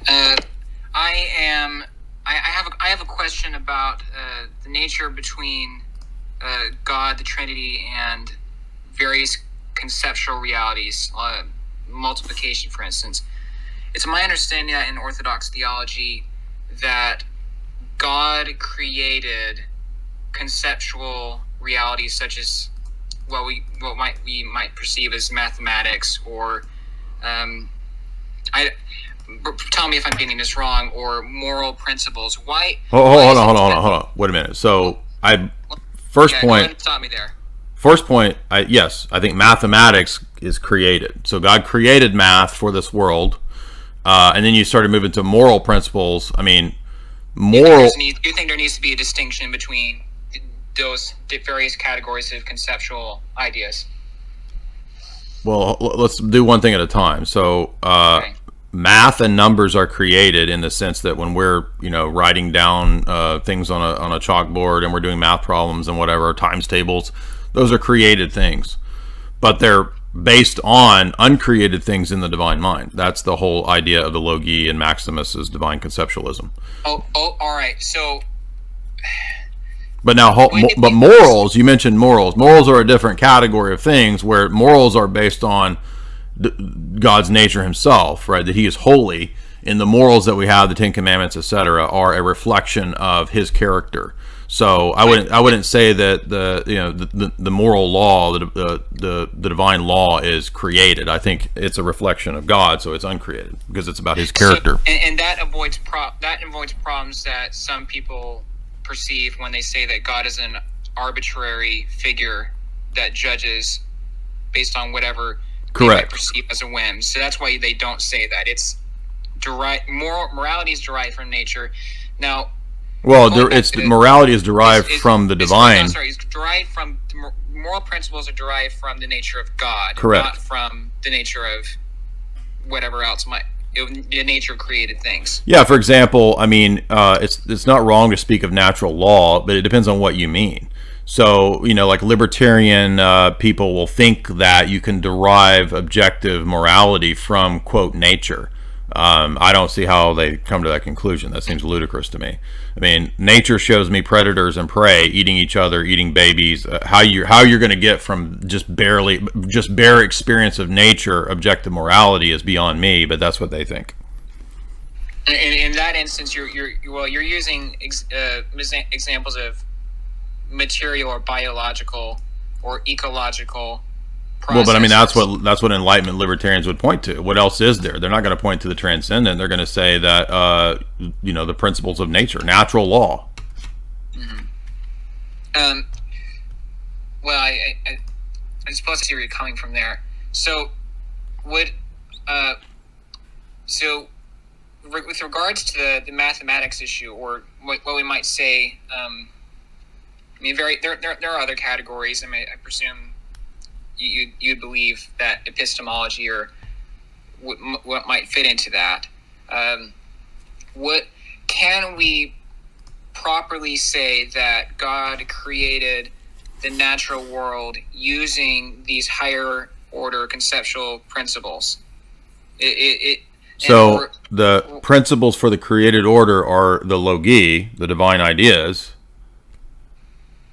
Uh, I have a question about the nature between God, the Trinity, and various conceptual realities. Multiplication, for instance. It's my understanding that in Orthodox theology that God created conceptual realities such as what we might perceive as mathematics, or tell me if I'm getting this wrong, or moral principles. Why? Hold on. Wait a minute. So first Okay, point. stop me there. First point. Yes, I think mathematics is created. So God created math for this world, and then you started moving to moral principles. I mean, moral. Do you think there needs to be a distinction between those various categories of conceptual ideas? Well, let's do one thing at a time. So, Okay. math and numbers are created in the sense that when we're, writing down things on a chalkboard and we're doing math problems and whatever, times tables, those are created things. But they're based on uncreated things in the divine mind. That's the whole idea of the Logi and Maximus's divine conceptualism. Oh, all right. So, But now, but morals, you mentioned morals. Morals are a different category of things where morals are based on God's nature himself, right? That he is holy, and the morals that we have, the Ten Commandments, etc., are a reflection of his character. So I wouldn't say that the moral law, the divine law is created. I think it's a reflection of God, so it's uncreated because it's about his character. So, and that avoids problems that some people perceive when they say that God is an arbitrary figure that judges based on whatever they might perceive as a whim. So that's why they don't say that. It's morality is derived from nature. Now, morality is derived from the divine. It's derived from moral principles are derived from the nature of God, correct, not from the nature of whatever else the nature of created things. Yeah, for example, I mean, it's not wrong to speak of natural law, but it depends on what you mean. So, like libertarian people will think that you can derive objective morality from, quote, nature. I don't see how they come to that conclusion. That seems ludicrous to me. I mean, nature shows me predators and prey eating each other, eating babies. How you're going to get from just bare experience of nature objective morality is beyond me. But that's what they think. In that instance, you're using examples of material or biological or ecological processes. Well, but I mean that's what Enlightenment libertarians would point to. What else is there? They're not going to point to the transcendent. They're going to say that the principles of nature, natural law. Mm-hmm. Well, I'm supposed to see where you're coming from there. So, with regards to the mathematics issue, or what we might say, I mean, there are other categories. I mean, I presume you believe that epistemology or what might fit into that. What can we properly say that God created the natural world using these higher order conceptual principles? The principles for the created order are the logi, the divine ideas.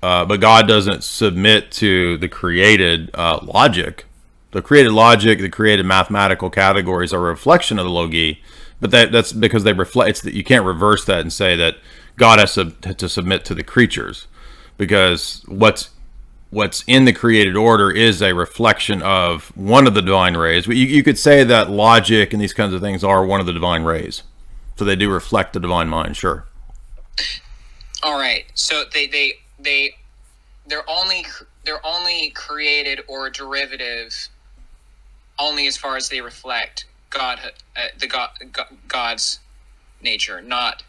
But God doesn't submit to the created logic. The created logic, the created mathematical categories are a reflection of the logi, but that's because they reflect. It's that you can't reverse that and say that God has to submit to the creatures, because what's in the created order is a reflection of one of the divine rays. You could say that logic and these kinds of things are one of the divine rays, so they do reflect the divine mind. Sure. All right. So they're only created or derivative only as far as they reflect God's nature, not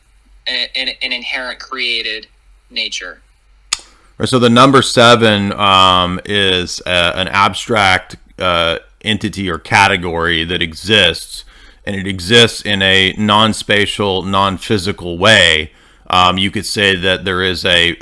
an inherent created nature. So the number 7 is an abstract entity or category that exists, and it exists in a non-spatial, non-physical way. You could say that there is a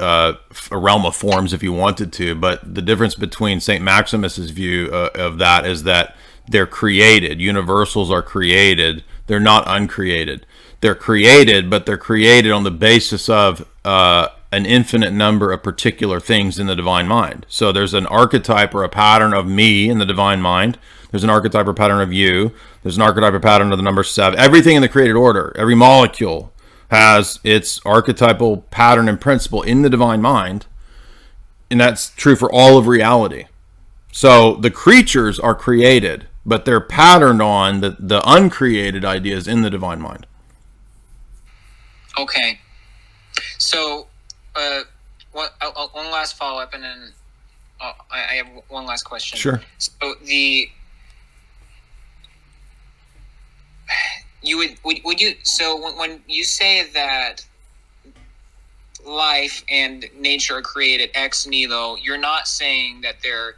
realm of forms if you wanted to, but the difference between St. Maximus's view of that is that they're created. Universals are created. They're not uncreated. they're created, but they're created on the basis of an infinite number of particular things in the divine mind. So there's an archetype or a pattern of me in the divine mind. There's an archetype or pattern of you. There's an archetype or pattern of the number 7. Everything in the created order, every molecule has its archetypal pattern and principle in the divine mind. And that's true for all of reality. So the creatures are created, but they're patterned on the uncreated ideas in the divine mind. Okay. So, one last follow-up, and then I have one last question. Sure. So would you, so when you say that life and nature are created ex nihilo, you're not saying that they're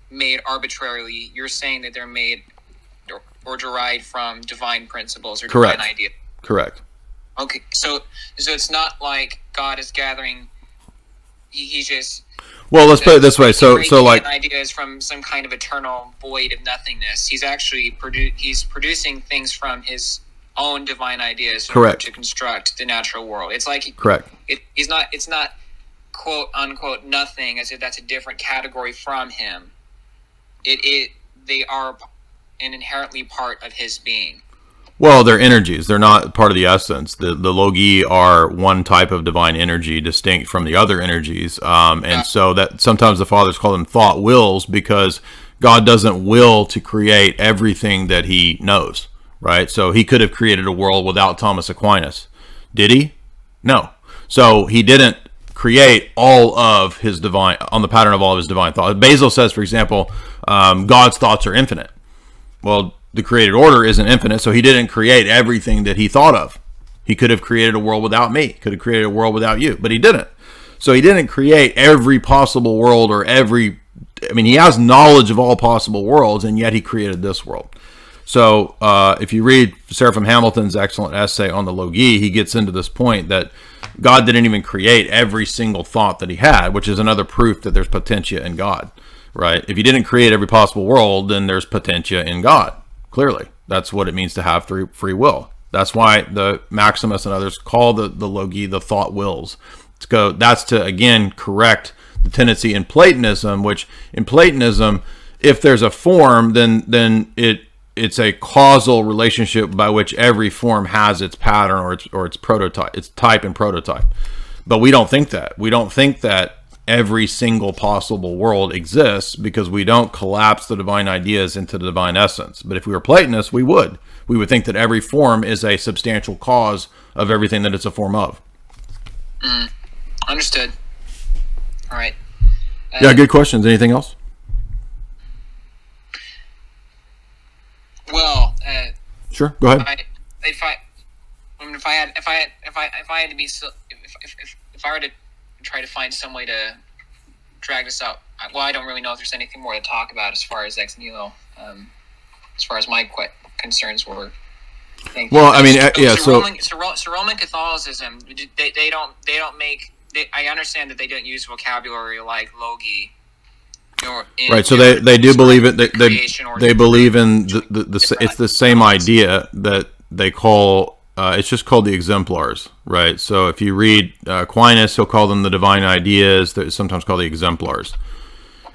made arbitrarily. You're saying that they're made or derived from divine principles or Correct. divine ideas. Correct. Okay, so it's not like God is gathering. He's just. Well, let's put it this way. So like ideas from some kind of eternal void of nothingness. He's actually he's producing things from his own divine ideas. Correct. To construct the natural world. It's like correct. It's not quote unquote nothing, as if that's a different category from him. They are an inherently part of his being. Well, they're energies. They're not part of the essence. The logi are one type of divine energy distinct from the other energies. So that sometimes the fathers call them thought wills, because God doesn't will to create everything that he knows, right? So he could have created a world without Thomas Aquinas. Did he? No. So he didn't create all of his divine, on the pattern of all of his divine thought. Basil says, for example, God's thoughts are infinite. Well, the created order isn't infinite, so he didn't create everything that he thought of. He could have created a world without me, could have created a world without you, but he didn't. So he didn't create every possible world or he has knowledge of all possible worlds, and yet he created this world. So if you read Seraphim Hamilton's excellent essay on the logi, he gets into this point that God didn't even create every single thought that he had, which is another proof that there's potentia in God, right? If he didn't create every possible world, then there's potentia in God. Clearly, that's what it means to have free will. That's why the Maximus and others call the logi the thought wills. That's to, again, correct the tendency in Platonism, which in Platonism, if there's a form, then it's a causal relationship by which every form has its pattern or its prototype, its type and prototype. But we don't think that. We don't think that every single possible world exists, because we don't collapse the divine ideas into the divine essence. But if we were Platonists, we would think that every form is a substantial cause of everything that it's a form of. Understood. All right. Yeah, good questions. Anything else? Well, sure. Go ahead. If I were to try to find some way to drag this out. Well, I don't really know if there's anything more to talk about as far as ex nihilo, as far as my concerns were. Well, I mean, So Roman Catholicism, they don't make. I understand that they don't use vocabulary like logi. Right. So they do believe it. They believe in it's the same idea that they call. It's just called the exemplars, right? So if you read Aquinas, he'll call them the divine ideas. They're sometimes called the exemplars.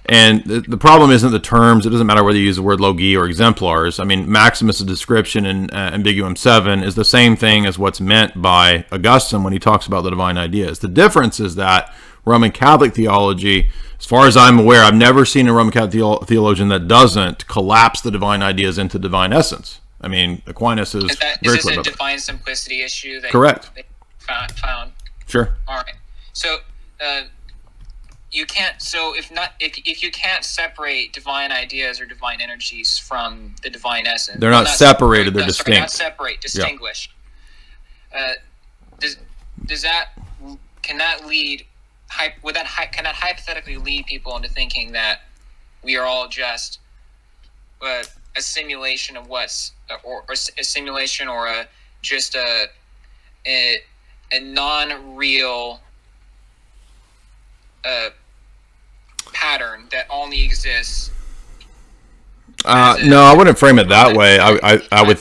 And the problem isn't the terms. It doesn't matter whether you use the word logi or exemplars. I mean, Maximus' description in Ambiguum 7 is the same thing as what's meant by Augustine when he talks about the divine ideas. The difference is that Roman Catholic theology, as far as I'm aware, I've never seen a Roman Catholic theologian that doesn't collapse the divine ideas into divine essence. I mean, Aquinas is very clear about that. Is this a divine simplicity issue that correct. They found? Sure. All right. So you can't. So if you can't separate divine ideas or divine energies from the divine essence, they're not separated. They're distinct. Sorry, not separate, distinguished. Yeah. Can that hypothetically lead people into thinking that we are all just a simulation of what's, or a simulation, or just a non-real pattern that only exists? No, I wouldn't frame it that way. I would.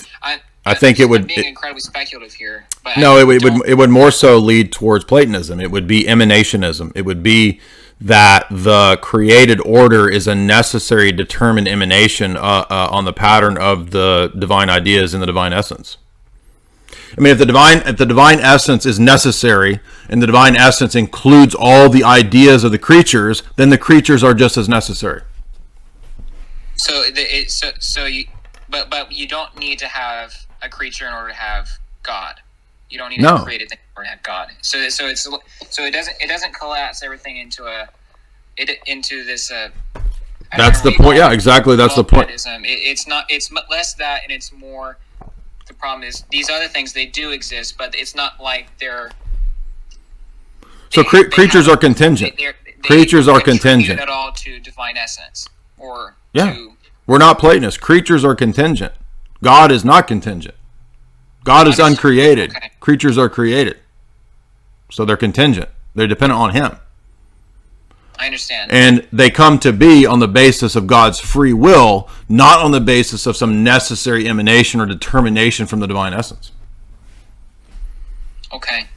I think it would. I'm being incredibly speculative here. But No, it would more so lead towards Platonism. It would be emanationism. It would be that the created order is a necessary, determined emanation on the pattern of the divine ideas in the divine essence. I mean, if the divine essence is necessary, and the divine essence includes all the ideas of the creatures, then the creatures are just as necessary. But you don't need to have a creature in order to have God. You don't need to create a thing in order to have God. So it doesn't collapse everything into this. That's the point. Yeah, exactly. That's the point. It's not. It's less that, and it's more. The problem is these other things, they do exist, but it's not like they're. So creatures are contingent. Creatures are contingent at all to divine essence, or we're not Platonists. Creatures are contingent. God is not contingent. God is uncreated. Okay. Creatures are created, so they're contingent. They're dependent on Him. I understand. And they come to be on the basis of God's free will, not on the basis of some necessary emanation or determination from the divine essence. Okay.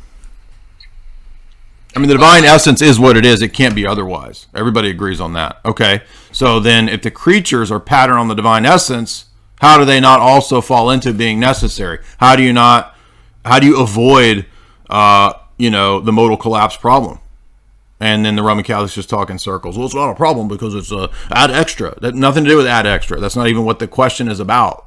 I mean, the divine essence is what it is. It can't be otherwise. Everybody agrees on that. Okay. So then if the creatures are patterned on the divine essence, how do they not also fall into being necessary? How do you avoid, the modal collapse problem? And then the Roman Catholics just talk in circles. Well, it's not a problem because it's ad extra. That nothing to do with ad extra. That's not even what the question is about.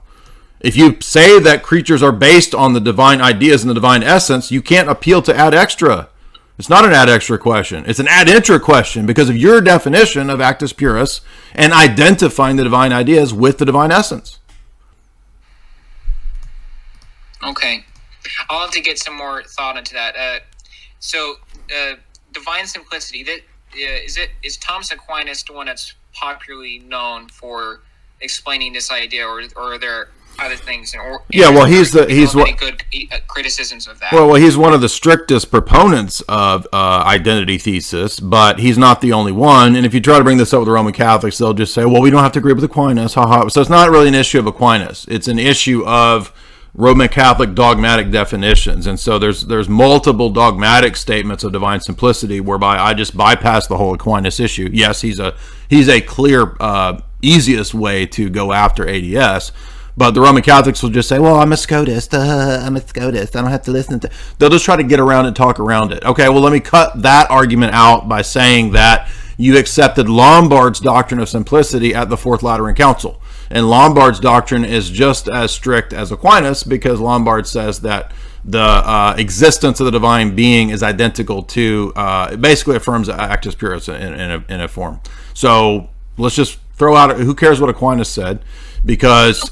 If you say that creatures are based on the divine ideas and the divine essence, you can't appeal to ad extra. It's not an ad extra question. It's an ad intra question because of your definition of actus purus and identifying the divine ideas with the divine essence. Okay. I'll have to get some more thought into that. Divine simplicity. Is Thomas Aquinas the one that's popularly known for explaining this idea, or are there other things? He's what good criticisms of that. Well, he's one of the strictest proponents of identity thesis, but he's not the only one. And if you try to bring this up with the Roman Catholics, they'll just say, "Well, we don't have to agree with Aquinas." So it's not really an issue of Aquinas. It's an issue of Roman Catholic dogmatic definitions, and so there's multiple dogmatic statements of divine simplicity whereby I just bypass the whole Aquinas issue. Yes, he's a clear easiest way to go after ADS, but the Roman Catholics will just say, "Well, I'm a Scotist. I'm a Scotist. I don't have to listen to." They'll just try to get around and talk around it. Okay, well, let me cut that argument out by saying that you accepted Lombard's doctrine of simplicity at the Fourth Lateran Council. And Lombard's doctrine is just as strict as Aquinas because Lombard says that the existence of the divine being is identical to, it basically affirms actus purus in a form. So let's just throw out, who cares what Aquinas said, because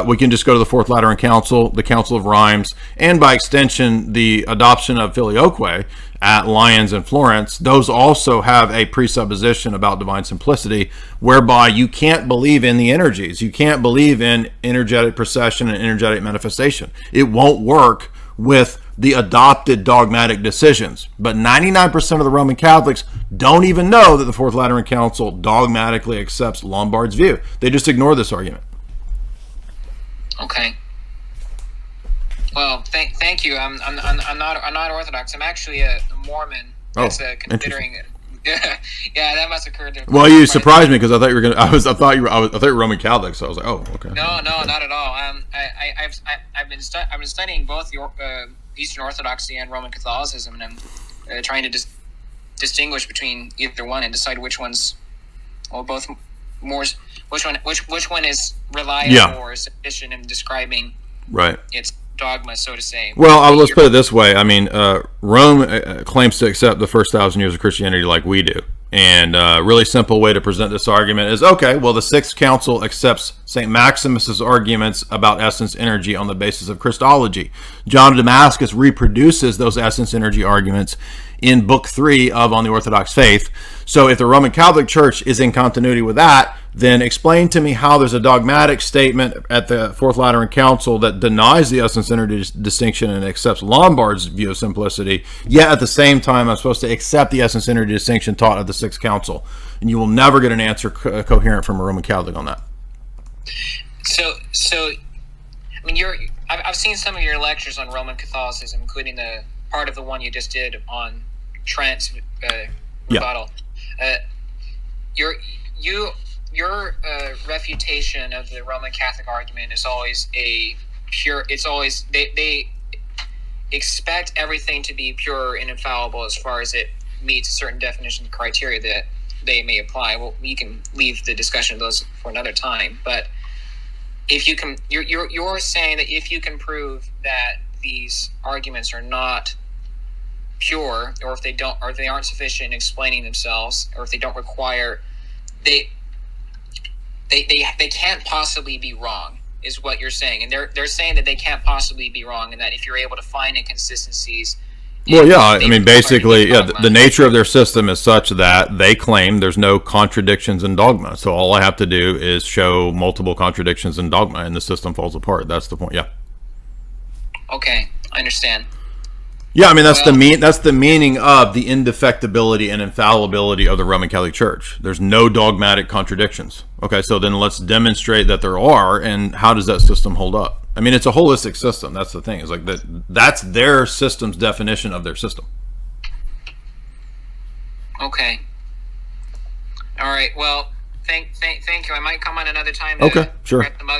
we can just go to the Fourth Lateran Council, the Council of Rheims, and by extension, the adoption of Filioque at Lyons and Florence. Those also have a presupposition about divine simplicity, whereby you can't believe in the energies. You can't believe in energetic procession and energetic manifestation. It won't work with the adopted dogmatic decisions. But 99% of the Roman Catholics don't even know that the Fourth Lateran Council dogmatically accepts Lombard's view. They just ignore this argument. Okay. Well, thank you. I'm not Orthodox. I'm actually a Mormon. That's considering it. Yeah, that must occur to. Well, you surprised me because I thought you were gonna. I thought you were Roman Catholic. So I was like, oh, okay. No, not at all. I've been studying both Eastern Orthodoxy and Roman Catholicism, and I'm trying to distinguish between either one and decide which one's, or both, more. Which one is reliable or sufficient in describing its dogma, so to say. Well, let's put it this way. I mean, Rome claims to accept the first 1,000 years of Christianity like we do. And a really simple way to present this argument is, okay, well, the Sixth Council accepts St. Maximus's arguments about essence energy on the basis of Christology. John of Damascus reproduces those essence energy arguments in Book 3 of On the Orthodox Faith. So if the Roman Catholic Church is in continuity with that, then explain to me how there's a dogmatic statement at the Fourth Lateran Council that denies the essence energy distinction and accepts Lombard's view of simplicity, yet at the same time I'm supposed to accept the essence energy distinction taught at the Sixth Council. And you will never get an answer coherent from a Roman Catholic on that. So I mean, I've seen some of your lectures on Roman Catholicism, including the part of the one you just did on Trent's rebuttal. Your refutation of the Roman Catholic argument is always pure. It's always they expect everything to be pure and infallible as far as it meets a certain definition of criteria that they may apply. Well, we can leave the discussion of those for another time. But if you can, you're saying that if you can prove that these arguments are not pure, or if they don't, or if they aren't sufficient in explaining themselves, or if they don't require, they can't possibly be wrong, is what you're saying. And they're saying that they can't possibly be wrong, and that if you're able to find inconsistencies. Well, yeah, I mean, basically, the nature of their system is such that they claim there's no contradictions in dogma. So all I have to do is show multiple contradictions in dogma, and the system falls apart. That's the point. Yeah. Okay, I understand. Yeah, I mean, that's the meaning of the indefectibility and infallibility of the Roman Catholic Church. There's no dogmatic contradictions. Okay, so then let's demonstrate that there are, and how does that system hold up? I mean, it's a holistic system. That's the thing. It's like that's their system's definition of their system. Okay. All right. Well, thank you. I might come on another time. Okay, sure. Some other